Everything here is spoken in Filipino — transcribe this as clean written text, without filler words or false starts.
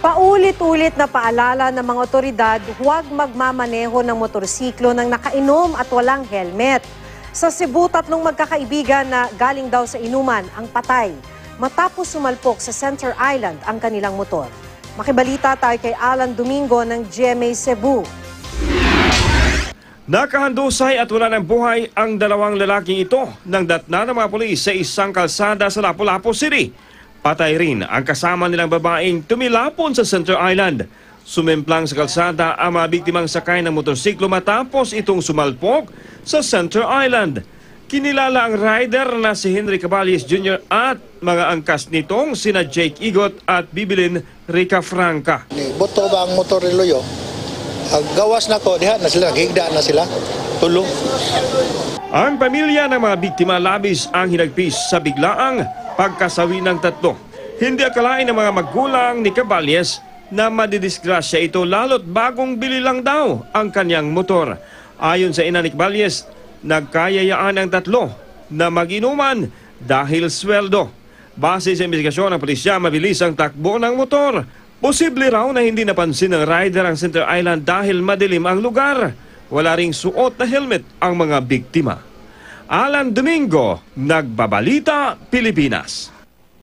Paulit-ulit na paalala ng mga otoridad, huwag magmamaneho ng motorsiklo ng nakainom at walang helmet. Sa Cebu, 3 magkakaibigan na galing daw sa inuman ang patay matapos sumalpok sa Center Island ang kanilang motor. Makibalita tayo kay Alan Domingo ng GMA Cebu. Nakahandusay at wala ng buhay ang 2 lalaking ito nang datna ng mga pulis sa isang kalsada sa Lapu-Lapu City. Patay rin ang kasama nilang babaeng tumilapon sa Center Island. Sumemplang sa kalsada ang mga biktimang sakay ng motorsiklo matapos itong sumalpok sa Center Island. Kinilala ang rider na si Henry Caballes Jr. at mga angkas nitong sina Jake Igot at Bibilin Rica Franca. Boto ba ang motor ni Loyo? Gawas na ko, diha na sila, higda na sila, tulong. Ang pamilya ng mga biktima labis ang hinagpis sa biglaang pagkasawi ng 3. Hindi akalain ng mga magulang ni Caballes na madidisgrasya ito lalo't bagong bili lang daw ang kanyang motor. Ayon sa ina ni Caballes, nagkayayaan ang 3 na mag-inuman dahil sweldo. Base sa investigasyon ng pulisya, mabilis ang takbo ng motor. Posible raw na hindi napansin ng rider ang Center Island dahil madilim ang lugar. Wala ring suot na helmet ang mga biktima. Alan Domingo, Nagbabalita, Pilipinas.